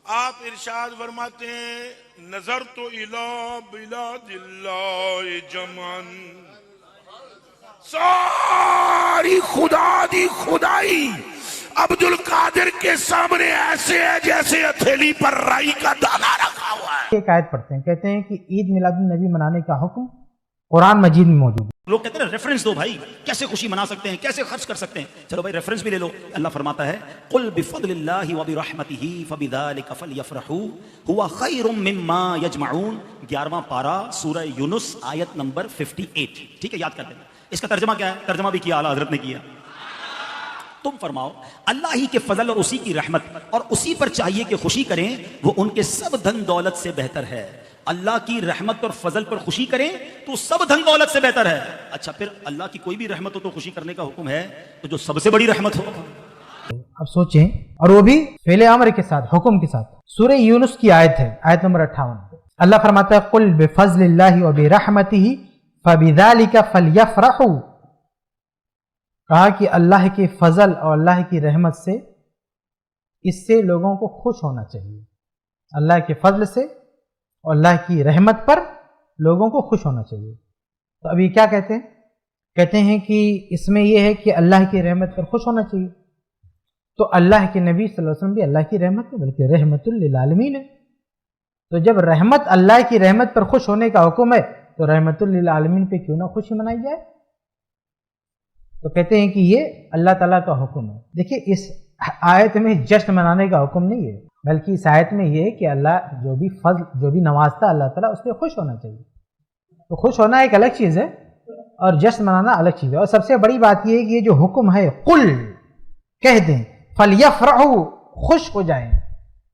آپ ارشاد فرماتے ہیں نظر تو الی بلاد اللہ جمعن، ساری خدا دی خدائی عبد القادر کے سامنے ایسے ہے جیسے ہتھیلی پر رائی کا دانا رکھا ہوا ہے۔ ایک آیت پڑھتے ہیں، کہتے ہیں کہ عید میلاد النبی منانے کا حکم قرآن مجید میں موجود ہے۔ لوگ کہتے ہیں ریفرنس دو بھائی، کیسے خوشی منا سکتے ہیں، کیسے خرچ کر سکتے ہیں، چلو بھائی ریفرنس بھی لے لو۔ اللہ فرماتا ہے قل بفضل اللہ وبرحمتہ فبذلک فلیفرحوا هو خیر مما یجمعون، 11واں پارہ سورہ یونس آیت نمبر 58۔ ٹھیک ہے، یاد کر لینا۔ اس کا ترجمہ کیا ہے؟ ترجمہ بھی کیا اعلیٰ حضرت نے کیا۔ تم فرماؤ اللہ ہی کے فضل اور اسی کی رحمت اور اسی پر چاہیے کہ خوشی کریں، وہ ان کے سب دھن دولت سے بہتر ہے۔ اللہ کی رحمت اور فضل پر خوشی کریں تو سب دھن دولت سے بہتر ہے۔ اچھا پھر اللہ کی کوئی بھی رحمت ہو تو خوشی کرنے کا حکم ہے، تو جو سب سے بڑی رحمت ہو۔ اب سوچیں، اور وہ بھی فعل امر کے ساتھ، حکم کے ساتھ۔ سورہ یونس کی آیت ہے، آیت نمبر 58۔ اللہ فرماتا ہے قل بفضل اللہ وبرحمتہ فبذلک فلیفرحوا، کہا کہ اللہ کے فضل اور اللہ کی رحمت سے، اس سے لوگوں کو خوش ہونا چاہیے۔ اللہ کے فضل سے اور اللہ کی رحمت پر لوگوں کو خوش ہونا چاہیے۔ تو ابھی کیا کہتے ہیں؟ کہتے ہیں کہ اس میں یہ ہے کہ اللہ کی رحمت پر خوش ہونا چاہیے۔ تو اللہ کے نبی صلی اللہ علیہ وسلم بھی اللہ کی رحمت ہے، بلکہ رحمت للعالمین ہے۔ تو جب رحمت، اللہ کی رحمت پر خوش ہونے کا حکم ہے، تو رحمت للعالمین پہ کیوں نہ خوشی منائی جائے؟ تو کہتے ہیں کہ یہ اللہ تعالیٰ کا حکم ہے۔ دیکھیے اس آیت میں جشن منانے کا حکم نہیں ہے، بلکہ اس آیت میں یہ ہے کہ اللہ جو بھی فضل، جو بھی نوازتا اللہ تعالیٰ، اس پہ خوش ہونا چاہیے۔ تو خوش ہونا ایک الگ چیز ہے اور جشن منانا الگ چیز ہے۔ اور سب سے بڑی بات یہ ہے کہ یہ جو حکم ہے، قل کہہ دیں، فلیفرحوا، خوش ہو جائیں۔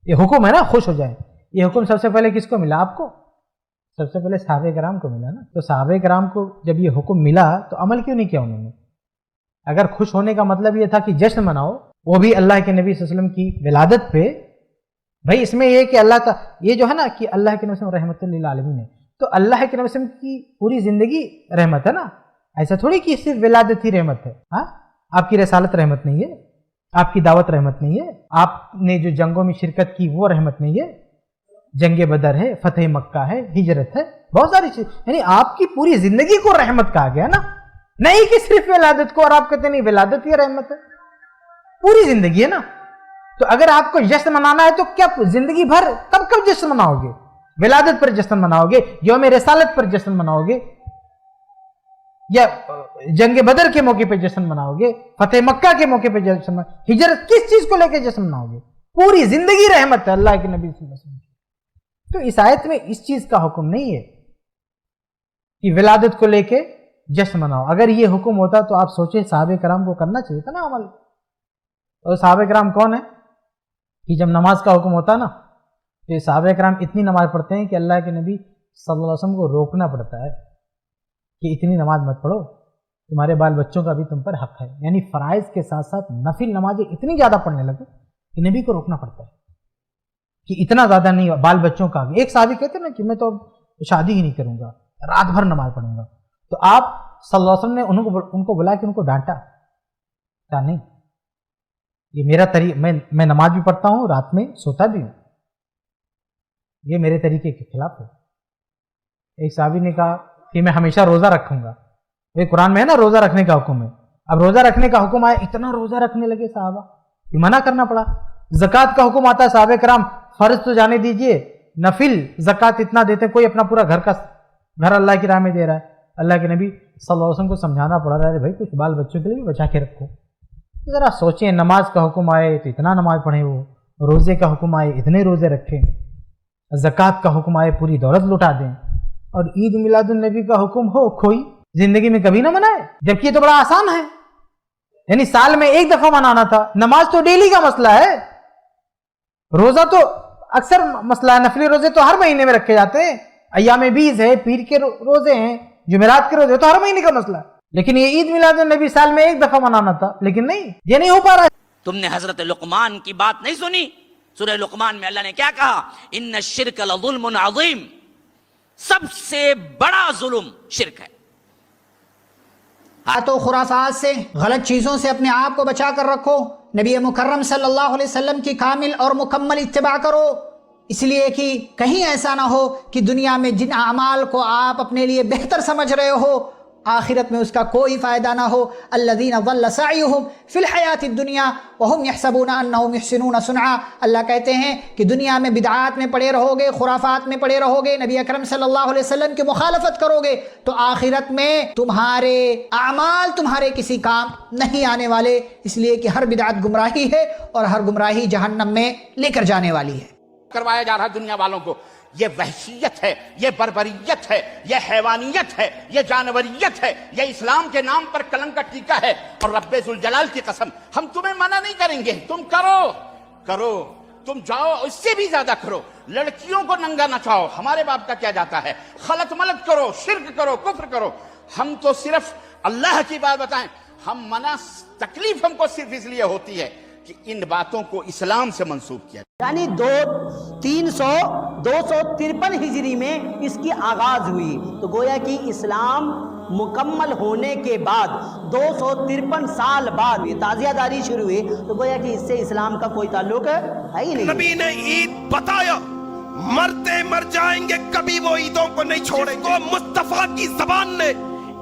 یہ حکم ہے نا، خوش ہو جائیں۔ یہ حکم سب سے پہلے کس کو ملا؟ آپ کو، سب سے پہلے صحابہ کرام کو ملا نا۔ تو صحابہ کرام کو جب یہ حکم ملا تو عمل کیوں نہیں کیا انہوں نے؟ اگر خوش ہونے کا مطلب یہ تھا کہ جشن مناؤ، وہ بھی اللہ کے نبی صلی اللہ علیہ وسلم کی ولادت پہ، بھائی اس میں یہ کہ اللہ تعالیٰ، یہ جو ہے نا کہ اللہ کے نبی صلی اللہ علیہ وسلم رحمت للعالمین ہے، تو اللہ کے نبی صلی اللہ علیہ وسلم کی پوری زندگی رحمت ہے نا۔ ایسا تھوڑی کہ صرف ولادت ہی رحمت ہے۔ ہاں، آپ کی رسالت رحمت نہیں ہے، آپ کی دعوت رحمت نہیں ہے، آپ نے جو جنگوں میں شرکت کی وہ رحمت نہیں ہے، جنگ بدر ہے، فتح مکہ ہے، ہجرت ہے، بہت ساری چیز، یعنی آپ کی پوری زندگی کو رحمت کہا گیا نا، نہیں کہ صرف ولادت کو۔ اور آپ کہتے نہیں ولادت ہی رحمت ہے، پوری زندگی ہے نا۔ تو اگر آپ کو جشن منانا ہے تو کیا زندگی بھر کب کب جشن مناؤ گے؟ ولادت پر جشن مناؤ گے، یوم رسالت پر جشن مناؤ گے، یا جنگ بدر کے موقع پہ جشن مناؤ گے، فتح مکہ کے موقع پہ جشن مناؤ گے، ہجرت کس چیز کو لے کے جشن مناؤ گے؟ پوری زندگی رحمت ہے اللہ کے نبی صلی اللہ علیہ وسلم کی۔ تو اس آیت میں اس چیز کا حکم نہیں ہے کہ ولادت کو لے کے جشن مناؤ۔ اگر یہ حکم ہوتا تو آپ سوچیں صحابہ کرام کو کرنا چاہیے تھا نا عمل۔ اور صحابہ کرام کون ہیں کہ جب نماز کا حکم ہوتا نا تو یہ صحابہ کرام اتنی نماز پڑھتے ہیں کہ اللہ کے نبی صلی اللہ علیہ وسلم کو روکنا پڑتا ہے کہ اتنی نماز مت پڑھو، تمہارے بال بچوں کا بھی تم پر حق ہے۔ یعنی فرائض کے ساتھ ساتھ نفل نمازیں اتنی زیادہ پڑھنے لگے کہ نبی کو روکنا پڑتا ہے کہ اتنا زیادہ نہیں، بال بچوں کا بھی۔ ایک صحابی کہتے ہیں نا کہ میں تو شادی ہی نہیں کروں گا، رات بھر نماز پڑھوں گا۔ تو آپ صلی اللہ علیہ وسلم نے ان کو بلا کے ان کو ڈانٹا، کہا نہیں، یہ میرا طریقہ، میں نماز بھی پڑھتا ہوں، رات میں سوتا بھی ہوں، یہ میرے طریقے کے خلاف ہے۔ ایک صحابی نے کہا کہ میں ہمیشہ روزہ رکھوں گا، یہ قرآن میں ہے نا روزہ رکھنے کا حکم ہے۔ اب روزہ رکھنے کا حکم آیا، اتنا روزہ رکھنے لگے صحابہ کہ منع کرنا پڑا۔ زکوٰۃ کا حکم آتا ہے، صحابہ کرام فرض تو جانے دیجئے، نفل زکوٰۃ اتنا دیتے، کوئی اپنا پورا گھر اللہ کی راہ میں دے رہا ہے۔ اللہ کے نبی صلی اللہ علیہ وسلم کو سمجھانا پڑا رہا ہے، بھائی کچھ بال بچوں کے لیے بھی بچا کے رکھو۔ ذرا سوچیں، نماز کا حکم آئے تو اتنا نماز پڑھیں، وہ روزے کا حکم آئے اتنے روزے رکھیں، زکوٰۃ کا حکم آئے پوری دولت لٹا دیں، اور عید میلاد النبی کا حکم ہو کوئی زندگی میں کبھی نہ منائے، جبکہ یہ تو بڑا آسان ہے۔ یعنی سال میں ایک دفعہ منانا تھا، نماز تو ڈیلی کا مسئلہ ہے، روزہ تو اکثر مسئلہ ہے، نفلی روزے تو ہر مہینے میں رکھے جاتے ہیں، ایام بیز ہے، پیر کے روزے ہیں، جمعرات کے روزے تو ہر مہینے کا مسئلہ ہے۔ لیکن یہ عید میلاد النبی سال میں ایک دفعہ منانا تھا، لیکن نہیں، یہ نہیں ہو پا رہا ہے۔ تم نے حضرت لقمان کی بات نہیں سنی؟ سورہ لقمان میں اللہ نے کیا کہا؟ ان الشرک لظلم عظیم، سب سے بڑا ظلم شرک ہے۔ تو خرافات سے، غلط چیزوں سے اپنے آپ کو بچا کر رکھو، نبی مکرم صلی اللہ علیہ وسلم کی کامل اور مکمل اتباع کرو، اس لیے کہ کہیں ایسا نہ ہو کہ دنیا میں جن اعمال کو آپ اپنے لیے بہتر سمجھ رہے ہو آخرت میں اس کا کوئی فائدہ نہ ہو۔ الذین ضل سعیہم فی الحیات الدنیا وہم یحسبون انہم یحسنون صنعا، اللہ کہتے ہیں کہ دنیا میں بدعات میں پڑے رہو گے، خرافات میں پڑے رہو گے، نبی اکرم صلی اللہ علیہ وسلم کی مخالفت کرو گے تو آخرت میں تمہارے اعمال تمہارے کسی کام نہیں آنے والے، اس لیے کہ ہر بدعت گمراہی ہے اور ہر گمراہی جہنم میں لے کر جانے والی ہے۔ کروایا جا رہا دنیا والوں کو، یہ وحشیت ہے، یہ بربریت ہے، یہ حیوانیت ہے، یہ جانوریت ہے، یہ اسلام کے نام پر کلنک کا ٹیکہ ہے۔ اور رب ذوالجلال کی قسم ہم تمہیں منع نہیں کریں گے، تم کرو، تم جاؤ، اس سے بھی زیادہ کرو، لڑکیوں کو ننگا نچاؤ، ہمارے باپ کا کیا جاتا ہے، خلط ملط کرو، شرک کرو، کفر کرو، ہم تو صرف اللہ کی بات بتائیں، ہم منع تکلیف ہم کو صرف اس لیے ہوتی ہے کہ ان باتوں کو اسلام سے منسوب کیا۔ یعنی 253 ہجری میں اس کی آغاز ہوئی، تو گویا کہ اسلام مکمل ہونے کے بعد 253 سال بعد یہ تعزیہ داری شروع ہوئی، تو گویا کہ اس سے اسلام کا کوئی تعلق ہے ہی نہیں۔ نبی نے عید بتایا، مرتے مر جائیں گے کبھی وہ عیدوں کو نہیں چھوڑیں گے۔ مصطفیٰ کی زبان نے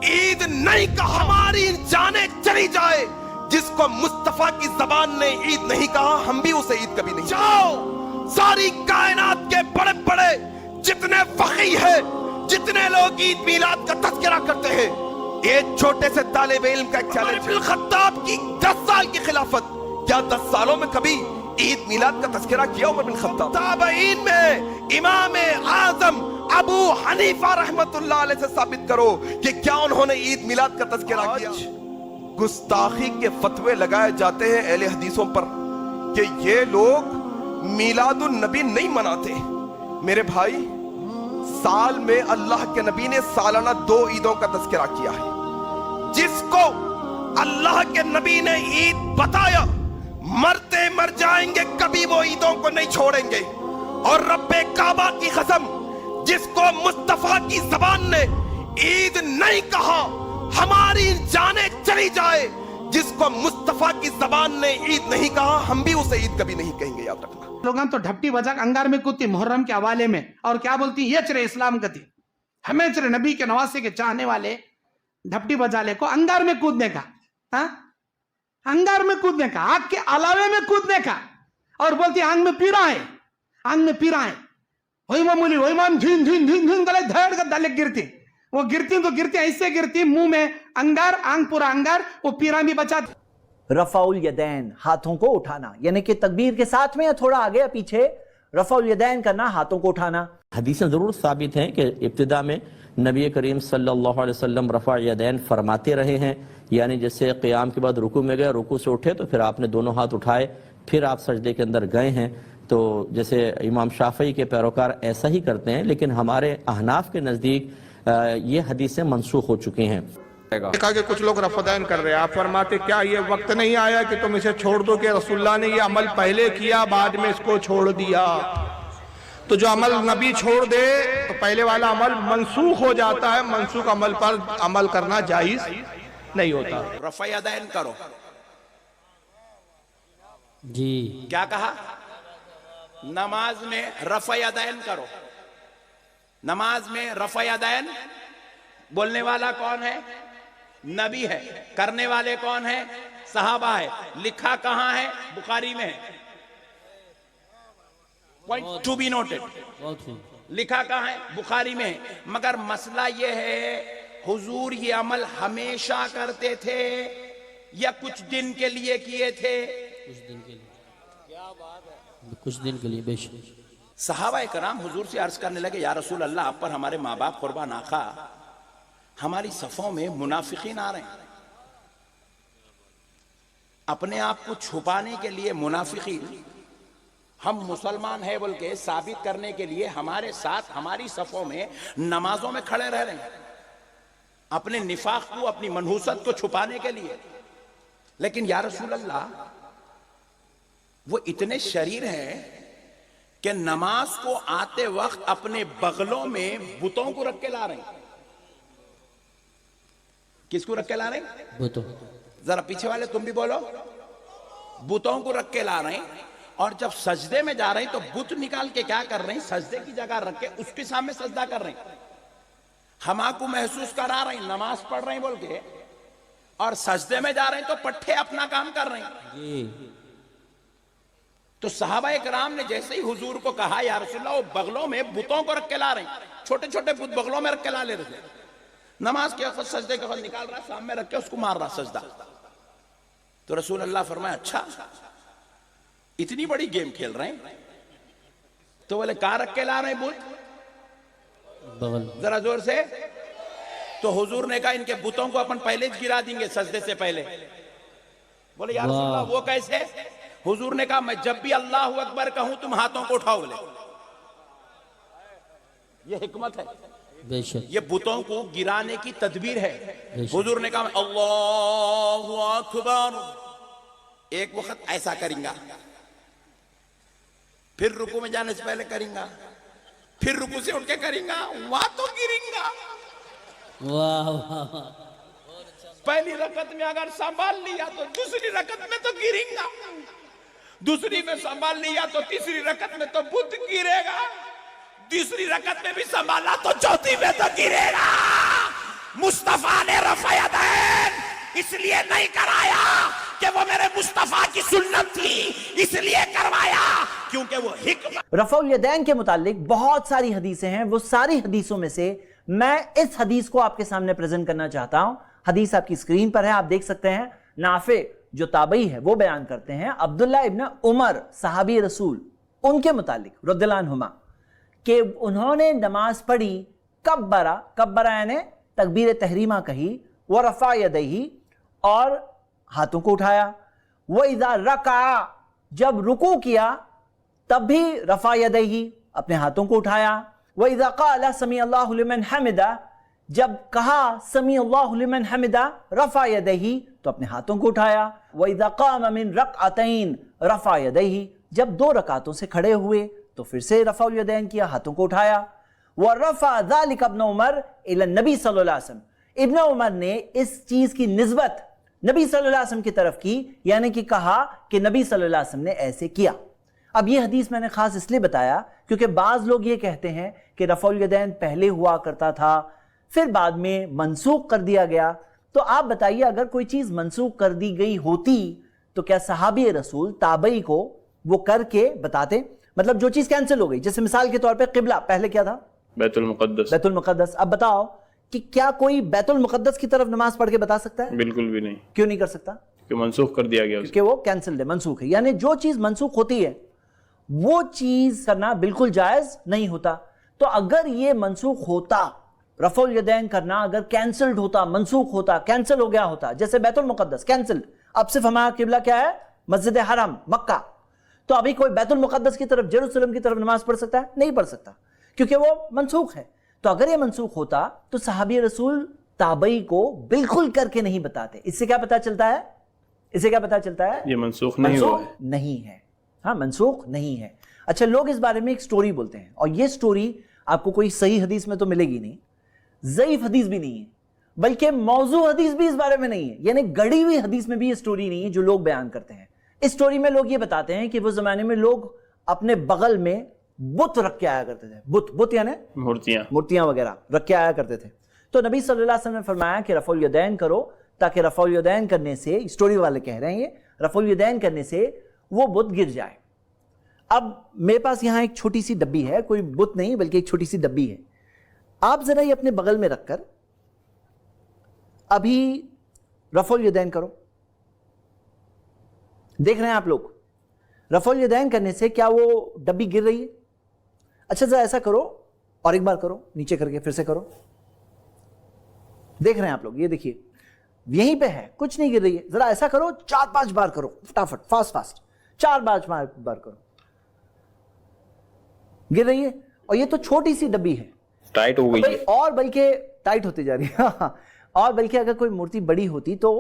عید نہیں کہا، ہماری جانیں چلی جائے۔ جس کو مصطفیٰ کی زبان نے عید نہیں کہا، ہم بھی اسے عید کبھی نہیں۔ جاؤ، ساری کائنات کے بڑے بڑے جتنے فقیہ ہیں، جتنے لوگ عید میلاد کا تذکرہ کرتے ہیں، ایک چھوٹے سے طالب علم کا ایک چیلنج، عمر بن الخطاب کی 10 سال کی خلافت، کیا 10 سالوں میں کبھی عید میلاد کا تذکرہ کیا عمر بن الخطاب؟ تابعین میں امام اعظم ابو حنیفہ رحمت اللہ علیہ سے ثابت کرو کہ کیا انہوں نے عید میلاد کا تذکرہ کیا؟ گستاخی کے فتوے لگائے جاتے ہیں اہل حدیثوں پر کہ یہ لوگ میلاد النبی نہیں مناتے۔ میرے بھائی، سال میں اللہ کے نبی نے سالانہ 2 عیدوں کا تذکرہ کیا ہے۔ جس کو اللہ کے نبی نے عید بتایا، مرتے مر جائیں گے کبھی وہ عیدوں کو نہیں چھوڑیں گے۔ اور رب کعبہ کی قسم، جس کو مصطفیٰ کی زبان نے عید نہیں کہا، ہماری جانیں چلی جائے۔ جس کو مصطفیٰ کی زبان نے عید نہیں کہا، ہم بھی اسے عید کبھی نہیں کہیں گے، یاد رکھنا۔ لوگاں تو ڈھپٹی بجا کے انگار میں کودتی محرم کے حوالے میں، اور کیا بولتی یہ چرے اسلام گتی، ہمیں چرے نبی کے نواسے کے چاہنے والے ڈھپٹی بجا لے کو انگار میں کودنے کا، انگار میں کودنے کا، آگ کے علاوے میں کودنے کا، اور بولتی آنگ میں پیرا ہے، آنگ میں پیرا ہے، وہی معمولی وہی مام دھین دھین دھین دھین گلے دھیڑ کا دلے گرتی، وہ گرتی تو گرتی ایسے گرتی، منہ میں انگار، آنگ پورا انگار، وہ پیرا بھی بچا۔ رفع الیدین، ہاتھوں کو اٹھانا، یعنی کہ تکبیر کے ساتھ میں یا تھوڑا آگے یا پیچھے رفع الیدین کرنا، ہاتھوں کو اٹھانا۔ حدیثیں ضرور ثابت ہیں کہ ابتدا میں نبی کریم صلی اللہ علیہ وسلم رفع الیدین فرماتے رہے ہیں، یعنی جیسے قیام کے بعد رکوع میں گئے، رکوع سے اٹھے تو پھر آپ نے دونوں ہاتھ اٹھائے، پھر آپ سجدے کے اندر گئے ہیں۔ تو جیسے امام شافعی کے پیروکار ایسا ہی کرتے ہیں، لیکن ہمارے احناف کے نزدیک یہ حدیثیں منسوخ ہو چکی ہیں۔ دیکھا کہ کچھ لوگ رفع کر رہے ہیں، آپ فرماتے کیا یہ وقت نہیں آیا کہ تم اسے چھوڑ دو کہ رسول اللہ نے یہ عمل پہلے کیا بعد میں اس کو چھوڑ دیا؟ تو جو عمل نبی چھوڑ دے تو پہلے والا عمل منسوخ ہو جاتا ہے، منسوخ عمل پر عمل کرنا جائز نہیں ہوتا۔ رفع یدین کرو، جی کیا کہا؟ نماز میں رفع یدین کرو۔ نماز میں رفع یدین بولنے والا کون ہے؟ نبی ہے۔ کرنے والے کون ہیں؟ صحابہ ہے۔ لکھا کہاں ہے؟ بخاری میں ہے۔ پوائنٹ ٹو بی نوٹڈ، لکھا کہاں ہے؟ بخاری میں ہے۔ مگر مسئلہ یہ ہے حضور یہ عمل ہمیشہ کرتے تھے یا کچھ دن کے لیے کیے تھے؟ کچھ دن کے لیے، کچھ دن کے لیے بے شک۔ صحابہ کرام حضور سے عرض کرنے لگے، یا رسول اللہ آپ پر ہمارے ماں باپ قربان آقا، ہماری صفوں میں منافقین آ رہے ہیں، اپنے آپ کو چھپانے کے لیے منافقین ہم مسلمان ہیں بول کے ثابت کرنے کے لیے ہمارے ساتھ ہماری صفوں میں نمازوں میں کھڑے رہ رہے ہیں، اپنے نفاق کو، اپنی منحوست کو چھپانے کے لیے۔ لیکن یا رسول اللہ وہ اتنے شریر ہیں کہ نماز کو آتے وقت اپنے بغلوں میں بتوں کو رکھ کے لا رہے ہیں۔ کس کو رکھ کے لا رہے ہیں؟ بتوں۔ ذرا پیچھے والے تم بھی بولو، بتوں کو رکھ کے لا رہے ہیں، اور جب سجدے میں جا رہے ہیں تو بت نکال کے کیا کر رہے ہیں؟ سجدے کی جگہ رکھ کے اس کے سامنے سجدہ کر رہے ہیں. ہم آپ کو محسوس کرا رہے ہیں نماز پڑھ رہے ہیں بول کے، اور سجدے میں جا رہے ہیں تو پٹھے اپنا کام کر رہے ہیں. تو صحابہ کرام نے جیسے ہی حضور کو کہا یا رسول اللہ، وہ بغلوں میں بتوں کو رکھ کے لا رہے ہیں، چھوٹے چھوٹے بت بغلوں میں رکھ کے لا لے رہے تھے. نماز کے وقت سجدے کے وقت نکال رہا، سامنے رکھ کے اس کو مار رہا سجدہ. تو رسول اللہ فرمایا اچھا اتنی بڑی گیم کھیل رہے ہیں؟ تو بولے کہاں رکھ کے لا رہے ہیں بت؟ ذرا زور سے. تو حضور نے کہا ان کے بتوں کو اپن پہلے گرا دیں گے سجدے سے پہلے. بولے یا رسول اللہ وہ کیسے؟ حضور نے کہا میں جب بھی اللہ اکبر کہوں تم ہاتھوں کو اٹھاؤ. بولے یہ حکمت ہے، یہ بتوں کو گرانے کی تدبیر ہے. حضور نے کہا اللہ اکبر، ایک وقت ایسا کریں گا، پھر رکوع میں جانے سے پہلے کریں گا، پھر رکوع سے اٹھ کے کریں گا، وہاں تو گریں گا. پہلی رکعت میں اگر سنبھال لیا تو دوسری رکعت میں تو گریں گا، دوسری میں سنبھال لیا تو تیسری رکعت میں تو بت گرے گا، تیسری رکعت میں بھی سنبھالا تو چوتھی میں تو گرے گا. مصطفیٰ نے رفع یدین اس لیے نہیں کرایا کہ وہ میرے مصطفیٰ کی سنت تھی، اس لیے کروایا کیونکہ وہ حکمت. رفع الیدین کے متعلق بہت ساری حدیثیں ہیں، وہ ساری حدیثوں میں سے میں اس حدیث کو آپ کے سامنے پریزنٹ کرنا چاہتا ہوں. حدیث آپ کی اسکرین پر ہے، آپ دیکھ سکتے ہیں. نافع جو تابعی ہے وہ بیان کرتے ہیں عبداللہ ابن عمر صحابی رسول ان کے متعلق رضی اللہ عنہما کہ انہوں نے نماز پڑھی، کبرہ یعنی تکبیر تحریمہ کہی، ورفع یدیہ اور ہاتھوں کو اٹھایا، وَإِذَا رَكَعَ جب رکوع کیا تب بھی رفع یدیہ اپنے ہاتھوں کو اٹھایا، وَإِذَا قَالَ سَمِعَ اللَّهُ لِمَنْ حَمِدَ جب کہا سمیع اللہ لمن حمدہ رفع یدیہ تو اپنے ہاتھوں کو اٹھایا، وَإِذَا قَامَ مِن رَكْعَتَيْن رفع یدیہ جب 2 رکعتوں سے کھڑے ہوئے تو پھر سے رفع الیدین کیا، ہاتھوں کو اٹھایا. وَرَفَعَ ذَلِكَ ابْنُ عُمَرَ إِلَى النَّبِي صلی اللہ علیہ وسلم ابن عمر نے اس چیز کی نسبت نبی صلی اللہ علیہ وسلم کی طرف کی، یعنی کہ کہا کہ نبی صلی اللہ علیہ وسلم نے ایسے کیا. اب یہ حدیث میں نے خاص اس لیے بتایا کیونکہ بعض لوگ یہ کہتے ہیں کہ رفع الیدین پہلے ہوا کرتا تھا پھر بعد میں منسوخ کر دیا گیا. تو آپ بتائیے اگر کوئی چیز منسوخ کر دی گئی ہوتی تو کیا صحابی رسول تابعی کو وہ کر کے بتاتے؟ مطلب جو چیز کینسل ہو گئی، جیسے مثال کے طور پہ قبلہ پہلے کیا تھا؟ بیت المقدس. بیت المقدس. اب بتاؤ کہ کیا کوئی بیت المقدس کی طرف نماز پڑھ کے بتا سکتا ہے؟ بالکل بھی نہیں. کیوں نہیں کر سکتا؟ کہ منسوخ کر دیا گیا، کیونکہ وہ کینسل ہے، منسوخ ہے. یعنی جو چیز منسوخ ہوتی ہے وہ چیز کرنا بالکل جائز نہیں ہوتا. تو اگر یہ منسوخ ہوتا، رفع الیدین کرنا اگر کینسلڈ ہوتا، منسوخ ہوتا، کینسل ہو گیا ہوتا، جیسے بیت المقدس کینسلڈ، اب صرف ہمارا قبلہ کیا ہے؟ مسجد حرم مکہ. تو ابھی کوئی بیت المقدس کی طرف جیروسلم کی طرف نماز پڑھ سکتا ہے؟ نہیں پڑھ سکتا کیونکہ وہ منسوخ ہے. تو اگر یہ منسوخ ہوتا تو صحابی رسول تابعی کو بالکل کر کے نہیں بتاتے. اس سے کیا پتا چلتا ہے؟ اس سے کیا پتا چلتا ہے؟ یہ منسوخ نہیں ہوا ہے. نہیں ہے. ہاں منسوخ نہیں ہے. اچھا لوگ اس بارے میں ایک سٹوری بولتے ہیں اور یہ سٹوری آپ کو کوئی صحیح حدیث میں تو ملے گی نہیں، ضعیف حدیث بھی نہیں ہے، بلکہ موضوع حدیث بھی اس بارے میں نہیں ہے. یعنی گڑی ہوئی حدیث میں بھی یہ سٹوری نہیں ہے جو لوگ بیان کرتے ہیں. اس سٹوری میں لوگ یہ بتاتے ہیں کہ وہ زمانے میں لوگ اپنے بغل میں بت رکھ کے آیا کرتے تھے. بت یعنی مورتیاں وغیرہ رکھ کے آیا کرتے تھے. تو نبی صلی اللہ علیہ وسلم نے فرمایا کہ رفع الیدین کرو، تاکہ رفع الیدین کرنے سے، سٹوری والے کہہ رہے ہیں یہ رفع الیدین کرنے سے وہ بت گر جائے. اب میرے پاس یہاں ایک چھوٹی سی ڈبی ہے، کوئی بت نہیں بلکہ ایک چھوٹی سی ڈبی ہے. آپ ذرا یہ اپنے بغل میں رکھ کر ابھی رفع الیدین کرو. دیکھ رہے ہیں آپ لوگ رفع الیدین کرنے سے کیا وہ ڈبی گر رہی ہے؟ اچھا ذرا ایسا کرو اور ایک بار کرو، نیچے کر کے پھر سے کرو. دیکھ رہے ہیں آپ لوگ، یہ دیکھیے یہیں پہ ہے، کچھ نہیں گر رہی ہے. ذرا ایسا کرو 4-5 بار کرو، فٹافٹ فاسٹ 4-5 بار کرو. گر رہی ہے. اور یہ تو چھوٹی سی ڈبی ہے، ٹائٹ ہو گئی ہے، اور بلکہ ٹائٹ ہوتی جا رہی ہے. اور بلکہ اگر کوئی مورتی بڑی ہوتی تو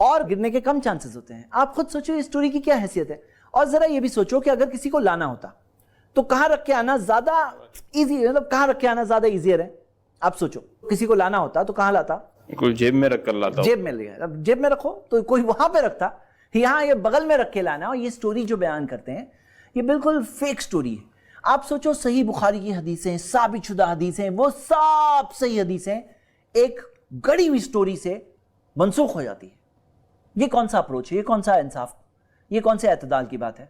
اور گرنے کے کم چانسز ہوتے ہیں. آپ خود سوچو اس سٹوری کی کیا حیثیت ہے. اور ذرا یہ بھی سوچو کہ اگر کسی کو لانا ہوتا تو کہاں رکھ کے آنا زیادہ ایزی، مطلب کہاں رکھ کے آنا زیادہ ایزیئر ہے؟ آپ سوچو کسی کو لانا ہوتا تو کہاں لاتا؟ کوئی جیب میں رکھ کر لاتا. جیب میں لیا. اب جیب میں رکھو تو کوئی وہاں پہ رکھتا یہاں یہ بغل میں رکھ کے لانا اور یہ سٹوری جو بیان کرتے ہیں یہ بالکل فیک سٹوری ہے. آپ سوچو صحیح بخاری کی حدیثیں، ثابت شدہ حدیثیں، وہ سب صحیح حدیثیں ایک گڑی ہوئی سٹوری سے منسوخ ہو جاتی ہے. یہ کون سا اپروچ ہے؟ یہ کون سا انصاف؟ یہ کون سے اعتدال کی بات ہے؟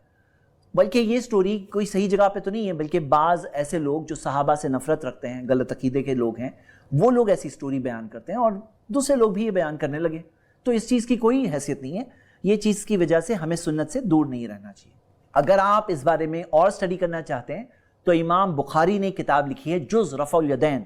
بلکہ یہ سٹوری کوئی صحیح جگہ پہ تو نہیں ہے، بلکہ بعض ایسے لوگ جو صحابہ سے نفرت رکھتے ہیں، غلط عقیدے کے لوگ ہیں، وہ لوگ ایسی سٹوری بیان کرتے ہیں اور دوسرے لوگ بھی یہ بیان کرنے لگے. تو اس چیز کی کوئی حیثیت نہیں ہے. یہ چیز کی وجہ سے ہمیں سنت سے دور نہیں رہنا چاہیے. اگر آپ اس بارے میں اور سٹڈی کرنا چاہتے ہیں تو امام بخاری نے کتاب لکھی ہے جز رفع الیدین.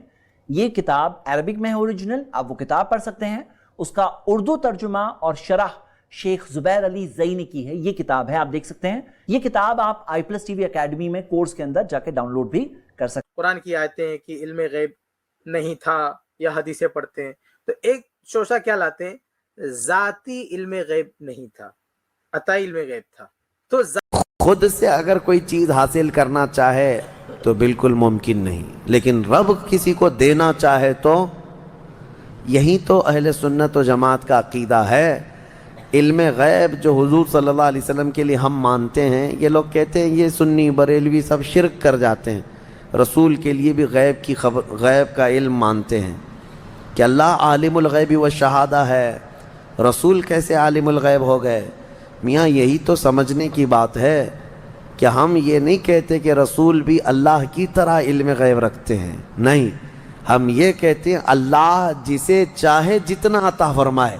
یہ کتاب عربک میں ہے اوریجنل، آپ وہ کتاب پڑھ سکتے ہیں. اس کا اردو ترجمہ اور شرح شیخ زبیر علی زئی نے کی ہے. یہ کتاب ہے، آپ دیکھ سکتے ہیں. یہ کتاب آپ i+TV اکیڈمی میں کورس کے اندر جا کے ڈاؤن لوڈ بھی کر سکتے ہیں. قرآن کی آیتیں ہیں کہ علم غیب نہیں تھا یا حدیثیں پڑھتے ہیں تو ایک شوشہ کیا لاتے ہیں؟ ذاتی علم غیب نہیں تھا، عطائی علم غیب تھا. تو خود سے اگر کوئی چیز حاصل کرنا چاہے تو بالکل ممکن نہیں، لیکن رب کسی کو دینا چاہے تو یہی تو اہل سنت و جماعت کا عقیدہ ہے. علم غیب جو حضور صلی اللہ علیہ وسلم کے لیے ہم مانتے ہیں، یہ لوگ کہتے ہیں یہ سنی بریلوی سب شرک کر جاتے ہیں. رسول کے لیے بھی غیب کی خبر، غیب کا علم مانتے ہیں کہ اللہ عالم الغیب و شہادہ ہے. رسول کیسے عالم الغیب ہو گئے؟ میاں یہی تو سمجھنے کی بات ہے کہ ہم یہ نہیں کہتے کہ رسول بھی اللہ کی طرح علم غیب رکھتے ہیں، نہیں. ہم یہ کہتے ہیں اللہ جسے چاہے جتنا عطا فرمائے،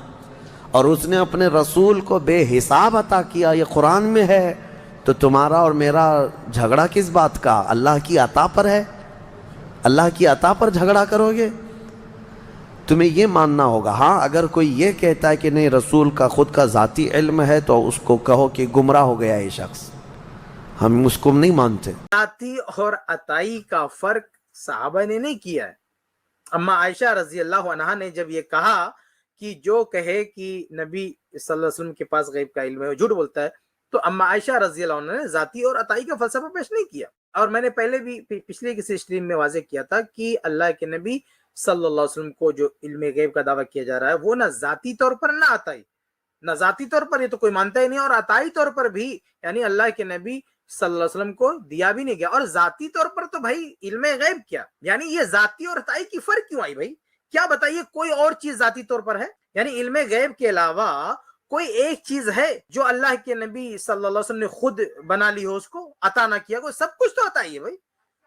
اور اس نے اپنے رسول کو بے حساب عطا کیا. یہ قرآن میں ہے. تو تمہارا اور میرا جھگڑا کس بات کا؟ اللہ کی عطا پر ہے. اللہ کی عطا پر جھگڑا کرو گے؟ تمہیں یہ ماننا ہوگا. ہاں اگر کوئی یہ کہتا ہے کہ نہیں رسول کا خود کا ذاتی علم ہے تو اس کو کہو کہ گمراہ ہو گیا یہ شخص. ہم اس کو نہیں مانتے. ذاتی اور عطائی کا فرق صحابہ نے نہیں کیا ہے. اما عائشہ رضی اللہ عنہا نے جب یہ کہا کہ جو کہے کہ نبی صلی اللہ علیہ وسلم کے پاس غیب کا علم ہے وہ جھوٹ بولتا ہے، تو اما عائشہ رضی اللہ عنہ نے ذاتی اور عطائی کا فلسفہ پیش نہیں کیا. اور میں نے پہلے بھی پچھلے کسی اسٹریم میں واضح کیا تھا کہ اللہ کے نبی صلی اللہ علیہ وسلم کو جو علم غیب کا دعویٰ کیا جا رہا ہے وہ نہ ذاتی طور پر نہ عطائی، نہ ذاتی طور پر یہ تو کوئی مانتا ہی نہیں، اور عطائی طور پر بھی یعنی اللہ کے نبی صلی اللہ علیہ وسلم کو دیا بھی نہیں گیا. اور ذاتی طور پر تو بھائی علم غیب کیا، یعنی یہ ذاتی اور عطائی کی فرق کیوں آئی بھائی؟ کیا بتائیے کوئی اور چیز ذاتی طور پر ہے؟ یعنی علم غیب کے علاوہ کوئی ایک چیز ہے جو اللہ کے نبی صلی اللہ علیہ وسلم نے خود بنا لی ہو، اس کو عطا نہ کیا؟ کوئی سب کچھ تو عطا ہی ہے بھائی،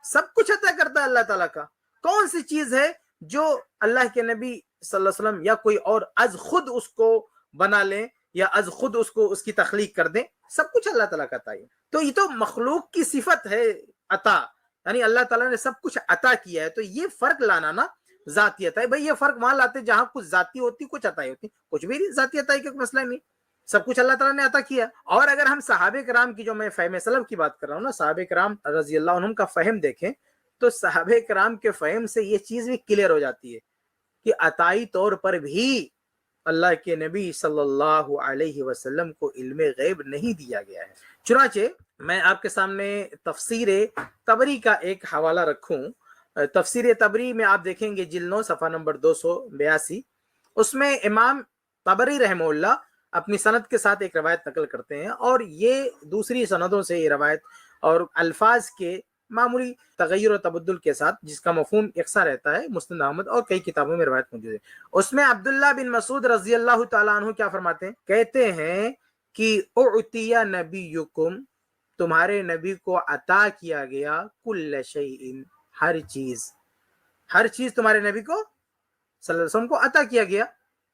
سب کچھ عطا کرتا ہے اللہ تعالیٰ کا. کون سی چیز ہے جو اللہ کے نبی صلی اللہ علیہ وسلم یا کوئی اور از خود اس کو بنا لیں یا از خود اس کو اس کی تخلیق کر دیں؟ سب کچھ اللہ تعالیٰ کا عطا ہے. تو یہ تو مخلوق کی صفت ہے عطا، یعنی اللہ تعالیٰ نے سب کچھ عطا کیا ہے. تو یہ فرق لانا نا ذاتی عطائی، بھائی یہ فرق وہاں لاتے جہاں کچھ ذاتی ہوتی کچھ عطائی ہوتی. کچھ بھی ذاتی عطائی کا مسئلہ نہیں، سب کچھ اللہ تعالیٰ نے عطا کیا. اور اگر ہم صحابہ کرام کی جو میں فہم سلف کی بات کر رہا ہوں نا، صحابہ کرام رضی اللہ عنہم کا فہم دیکھیں تو صحابہ کرام کے فہم سے یہ چیز بھی کلیئر ہو جاتی ہے کہ عطائی طور پر بھی اللہ کے نبی صلی اللہ علیہ وسلم کو علم غیب نہیں دیا گیا ہے. چنانچہ میں آپ کے سامنے تفسیر طبری کا ایک حوالہ رکھوں. تفسیر طبری میں آپ دیکھیں گے جلد 9 صفحہ نمبر 282، اس میں امام طبری رحمہ اللہ اپنی سند کے ساتھ ایک روایت نقل کرتے ہیں، اور یہ دوسری سندوں سے یہ روایت اور الفاظ کے معمولی تغیر و تبدل کے ساتھ جس کا مفہوم یکساں رہتا ہے مسند احمد اور کئی کتابوں میں روایت موجود ہے. اس میں عبداللہ بن مسعود رضی اللہ تعالیٰ عنہ کیا فرماتے ہیں؟ کہتے ہیں کہ اعطی نبیکم، تمہارے نبی کو عطا کیا گیا، کل شیء، ہر چیز، ہر چیز تمہارے نبی کو صلی اللہ علیہ وسلم کو عطا کیا گیا،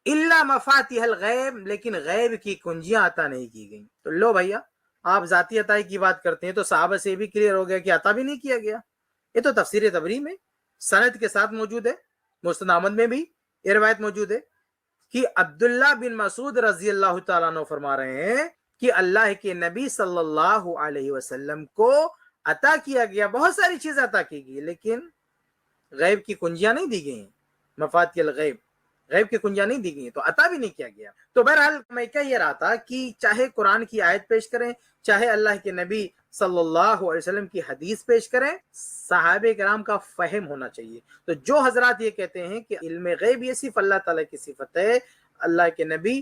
الا مفاتیح الغیب، لیکن غیب کی کنجیاں عطا نہیں کی گئیں. تو لو بھیا، آپ ذاتی عطائی کی بات کرتے ہیں تو صحابہ سے بھی کلیئر ہو گیا کہ عطا بھی نہیں کیا گیا. یہ تو تفسیر طبری میں سند کے ساتھ موجود ہے، مسند احمد میں بھی یہ روایت موجود ہے کہ عبداللہ بن مسعود رضی اللہ تعالیٰ عنہ فرما رہے ہیں کہ اللہ کے نبی صلی اللہ علیہ وسلم کو عطا کیا گیا، بہت ساری چیزیں عطا کی گئی، لیکن غیب کی کنجیاں نہیں دی گئی، مفاتیح الغیب، غیب کی کنجیاں نہیں دی گئی، تو عطا بھی نہیں کیا گیا. تو بہرحال میں کہہ یہ رہا تھا کہ چاہے قرآن کی آیت پیش کریں، چاہے اللہ کے نبی صلی اللہ علیہ وسلم کی حدیث پیش کریں، صحابہ کرام کا فہم ہونا چاہیے. تو جو حضرات یہ کہتے ہیں کہ علم غیب یہ صرف اللہ تعالیٰ کی صفت ہے، اللہ کے نبی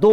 2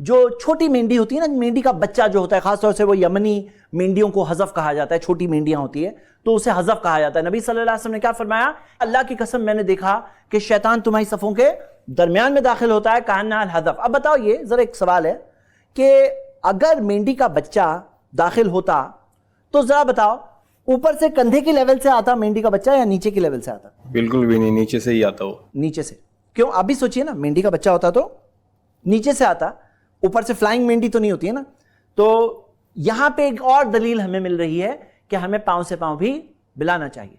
جو چھوٹی مینڈی ہوتی ہے نا، مینڈی کا بچہ جو ہوتا ہے، خاص طور سے وہ یمنی مینڈیوں کو حذف کہا جاتا ہے، چھوٹی مینڈیاں ہوتی ہے تو اسے حذف کہا جاتا ہے. نبی صلی اللہ علیہ وسلم نے کیا فرمایا؟ اللہ کی قسم میں نے دیکھا کہ شیطان تمہاری صفوں کے درمیان میں داخل ہوتا ہے کاننا الحذف. اب بتاؤ، یہ ذرا ایک سوال ہے کہ اگر مینڈی کا بچہ داخل ہوتا تو ذرا بتاؤ اوپر سے کندھے کی لیول سے آتا مینڈی کا بچہ یا نیچے کی لیول سے آتا؟ بالکل بھی نہیں، نیچے سے ہی آتا وہ. نیچے سے. کیوں؟ آپ بھی سوچئے نا، مینڈی کا بچہ ہوتا تو نیچے سے آتا، اوپر سے فلائنگ مینڈی تو نہیں ہوتی ہے نا. تو یہاں پہ ایک اور دلیل ہمیں مل رہی ہے کہ ہمیں پاؤں سے پاؤں بھی ملانا چاہیے.